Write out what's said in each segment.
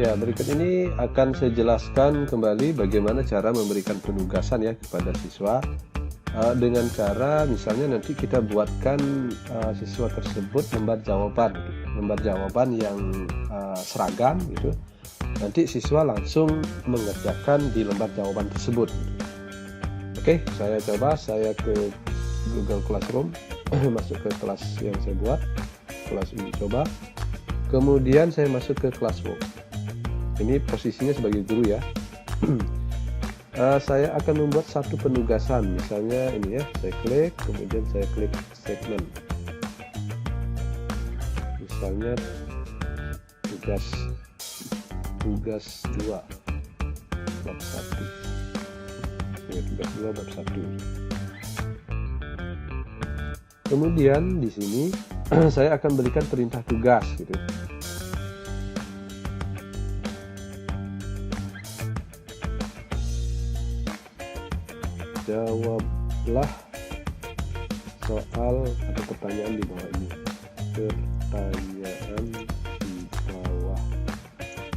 Ya, berikut ini akan saya jelaskan kembali bagaimana cara memberikan penugasan ya kepada siswa dengan cara misalnya nanti kita buatkan siswa tersebut lembar jawaban yang seragam gitu. Nanti siswa langsung mengerjakan di lembar jawaban tersebut. Oke, saya coba, saya ke Google Classroom, masuk ke kelas yang saya buat, kelas uji coba. Kemudian saya masuk ke Classwork. Ini posisinya sebagai guru ya. Saya akan membuat satu penugasan, misalnya ini ya, saya klik, kemudian saya klik segmen. Misalnya tugas 2 bab 1. Ya, tugas 2 bab 1. Kemudian di sini saya akan berikan perintah tugas gitu. Jawablah soal atau pertanyaan di bawah ini. Pertanyaan di bawah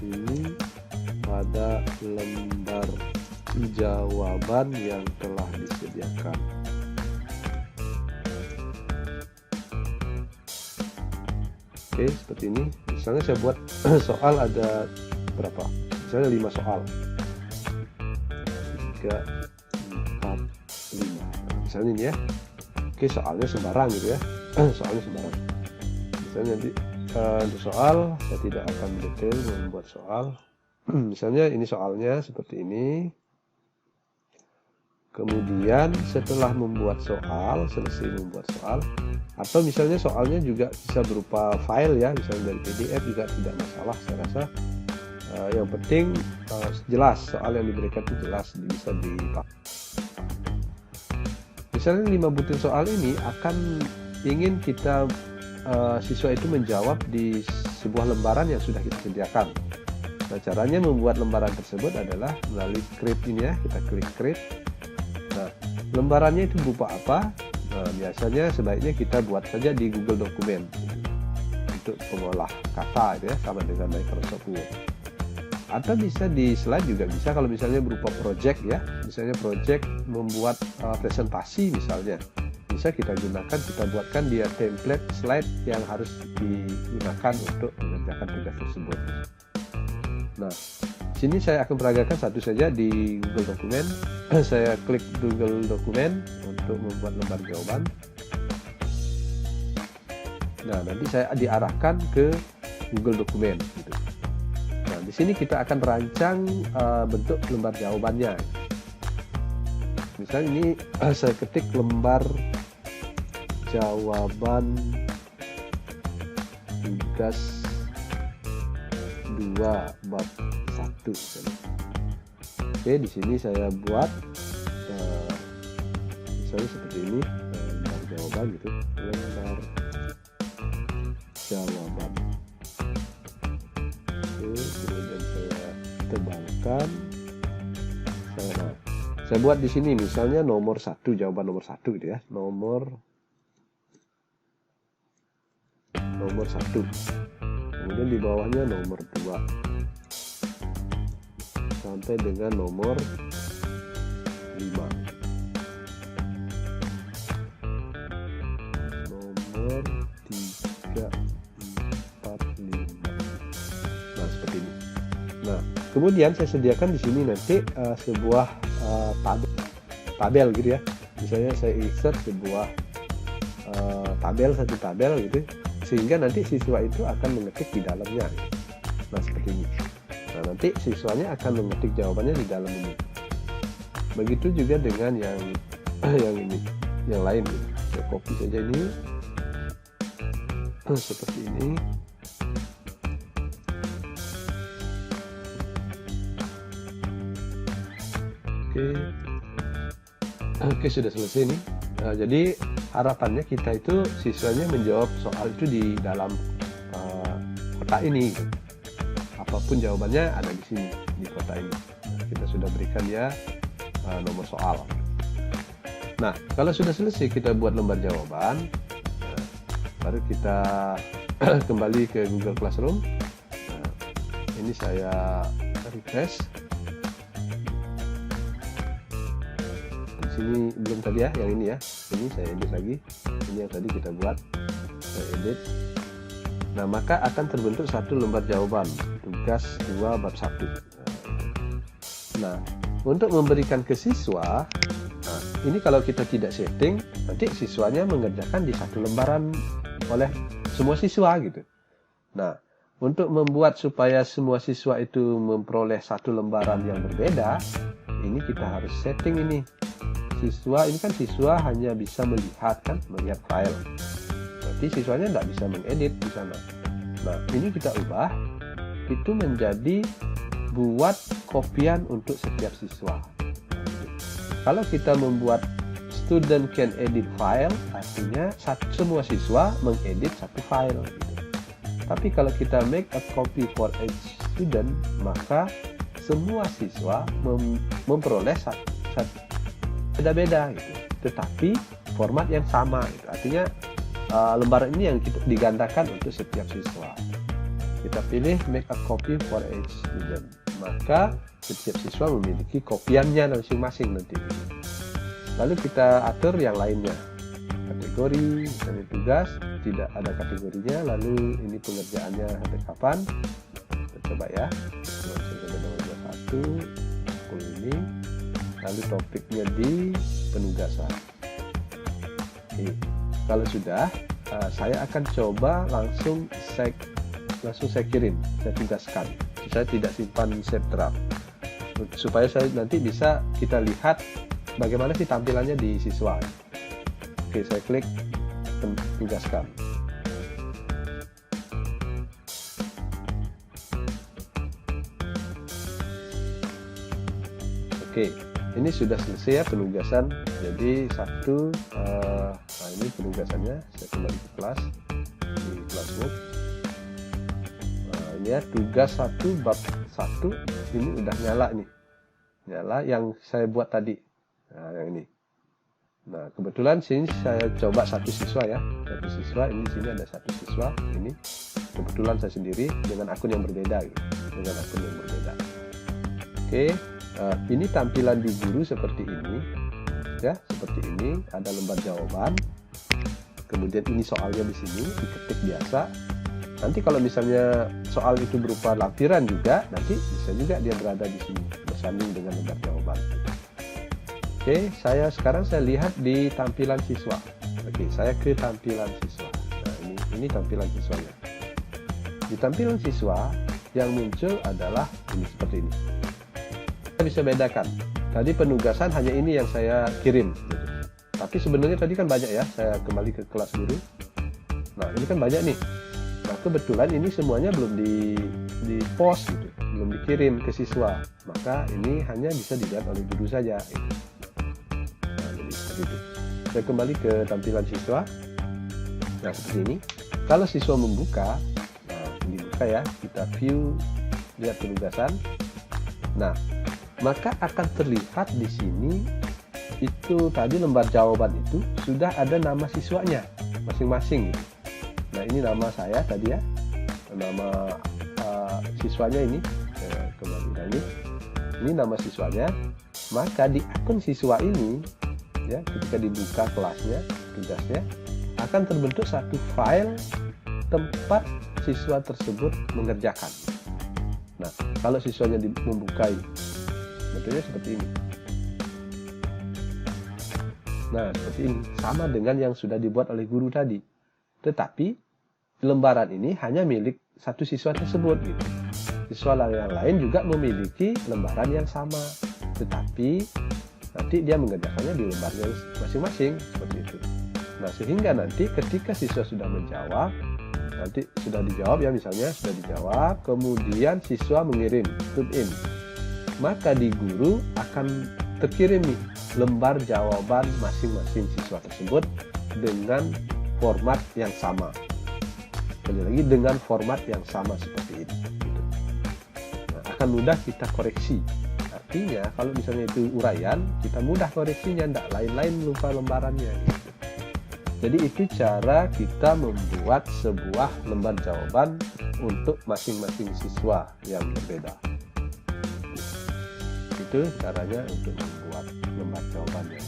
ini pada lembar jawaban yang telah disediakan. Oke, seperti ini. Misalnya saya buat soal ada berapa? Misalnya 5 soal. 3, 4, 5. Misalnya ini ya. Oke, soalnya sembarang gitu ya. Soalnya sembarang. Misalnya nanti untuk soal saya tidak akan detail membuat soal. Misalnya ini soalnya seperti ini. Kemudian setelah membuat soal, selesai membuat soal, atau misalnya soalnya juga bisa berupa file ya, misalnya dari PDF juga tidak masalah saya rasa. Yang penting jelas, soal yang diberikan itu jelas, bisa dipakai. Misalnya 5 butir soal ini akan ingin kita siswa itu menjawab di sebuah lembaran yang sudah kita sediakan. Nah, caranya membuat lembaran tersebut adalah melalui create ini ya, kita klik create. Nah, lembarannya itu berupa apa? Nah, biasanya sebaiknya kita buat saja di Google Dokumen untuk pengolah kata itu ya, sama dengan Microsoft Word. Atau bisa di slide juga bisa kalau misalnya berupa project ya, misalnya project membuat presentasi misalnya. Bisa kita gunakan, kita buatkan dia template slide yang harus digunakan untuk mengerjakan tugas tersebut. Nah, sini saya akan peragakan satu saja di Google Dokumen. Saya klik Google Dokumen untuk membuat lembar jawaban. Nah, nanti saya diarahkan ke Google Dokumen gitu. Nah, di sini kita akan rancang bentuk lembar jawabannya. Misalnya ini saya ketik lembar jawaban tugas 2 bab 1 misalnya. Oke, di sini saya buat misalnya seperti ini, lembar jawaban gitu, lembar jawaban. Oke, kemudian saya tebalkan. Saya buat di sini misalnya nomor 1, jawaban nomor 1 gitu ya, nomor 1. Kemudian di bawahnya nomor 2 sampai dengan nomor 5. Nomor 3, 4, 5. Nah, seperti ini. Nah, kemudian saya sediakan di sini nanti sebuah tabel gitu ya. Misalnya saya insert sebuah satu tabel gitu, sehingga nanti siswa itu akan mengetik di dalamnya. Nah, seperti ini. Nah, nanti siswanya akan mengetik jawabannya di dalam ini. Begitu juga dengan yang ini, yang lain. Saya copy saja ini seperti ini. Oke, sudah selesai nih. Nah, jadi harapannya kita itu siswanya menjawab soal itu di dalam kotak ini gitu. Apapun apapun jawabannya ada di sini, di kotak ini. Kita sudah berikan ya nomor soal. Nah, kalau sudah selesai kita buat lembar jawaban, baru kita kembali ke Google Classroom. Ini saya refresh. Di sini belum tadi ya, yang ini ya. Ini saya edit lagi. Ini yang tadi kita buat, saya edit. Nah, maka akan terbentuk satu lembar jawaban tugas 2 bab 1. Nah, untuk memberikan ke siswa, ini kalau kita tidak setting, nanti siswanya mengerjakan di satu lembaran oleh semua siswa gitu. Nah, untuk membuat supaya semua siswa itu memperoleh satu lembaran yang berbeda, ini kita harus setting ini. Siswa ini kan siswa hanya bisa melihat file. Berarti siswanya tidak bisa mengedit di sana. Nah, ini kita ubah itu menjadi buat kopian untuk setiap siswa. Kalau kita membuat student can edit file, artinya semua siswa mengedit satu file gitu. Tapi kalau kita make a copy for each student, maka semua siswa memperoleh beda-beda gitu, tetapi format yang sama gitu. Artinya lembaran ini yang kita digandakan untuk setiap siswa. Kita pilih make a copy for each student, maka setiap siswa memiliki kopiannya masing-masing nanti. Lalu kita atur yang lainnya, kategori, misalnya tugas tidak ada kategorinya, lalu ini pengerjaannya sampai kapan. Kita coba ya, nomor 21 ini, lalu topiknya di penugasan. Oke. Kalau sudah, saya akan coba langsung saya kirim, saya tugaskan. Saya tidak simpan save draft, supaya saya nanti bisa kita lihat bagaimana sih tampilannya di siswa. Oke, saya klik tugaskan. Oke. Ini sudah selesai ya penugasan. Jadi nah ini penugasannya. Saya kembali ke kelas di Classwork. Nah, ini ya tugas 1 bab 1 ini udah nyala nih, nyala yang saya buat tadi. Nah, yang ini. Nah, kebetulan sini saya coba satu siswa ya, satu siswa. Ini sini ada satu siswa. Ini kebetulan saya sendiri dengan akun yang berbeda, gitu. Dengan akun yang berbeda. Oke. Ini tampilan di guru seperti ini ya, seperti ini. Ada lembar jawaban, kemudian ini soalnya di sini diketik biasa. Nanti kalau misalnya soal itu berupa lampiran juga, nanti bisa juga dia berada di sini bersanding dengan lembar jawaban. Oke, sekarang saya lihat di tampilan siswa. Oke, saya ke tampilan siswa. Nah, ini tampilan siswanya. Di tampilan siswa yang muncul adalah ini, seperti ini. Kita bisa bedakan. Tadi penugasan hanya ini yang saya kirim gitu. Tapi sebenarnya tadi kan banyak ya. Saya kembali ke kelas guru. Nah, ini kan banyak nih. Nah, kebetulan ini semuanya belum di post gitu, belum dikirim ke siswa. Maka ini hanya bisa dilihat oleh guru saja gitu. Nah, jadi seperti itu. Saya kembali ke tampilan siswa. Nah, seperti ini. Kalau siswa membuka, nah ini buka ya, kita view, lihat penugasan. Nah, maka akan terlihat di sini itu tadi lembar jawaban itu sudah ada nama siswanya masing-masing. Nah, ini nama saya tadi ya, nama siswanya ini. Kembali lagi, ini nama siswanya. Maka di akun siswa ini ya, ketika dibuka kelasnya, tugasnya, akan terbentuk satu file tempat siswa tersebut mengerjakan. Nah, kalau siswanya membukai, bentuknya seperti ini. Nah, seperti ini. Sama dengan yang sudah dibuat oleh guru tadi. Tetapi, lembaran ini hanya milik satu siswa tersebut. Gitu. Siswa yang lain juga memiliki lembaran yang sama. Tetapi, nanti dia mengerjakannya di lembarnya masing-masing. Seperti itu. Nah, sehingga nanti ketika siswa sudah menjawab, nanti sudah dijawab ya, misalnya sudah dijawab, kemudian siswa mengirim, tune in. Maka di guru akan terkirim nih lembar jawaban masing-masing siswa tersebut dengan format yang sama. Sekali lagi, dengan format yang sama seperti ini. Gitu. akan mudah kita koreksi. Artinya kalau misalnya itu uraian, kita mudah koreksinya, tidak lain-lain lupa lembarannya gitu. Jadi itu cara kita membuat sebuah lembar jawaban untuk masing-masing siswa yang berbeda. Itu caranya untuk membuat lembar jawaban yang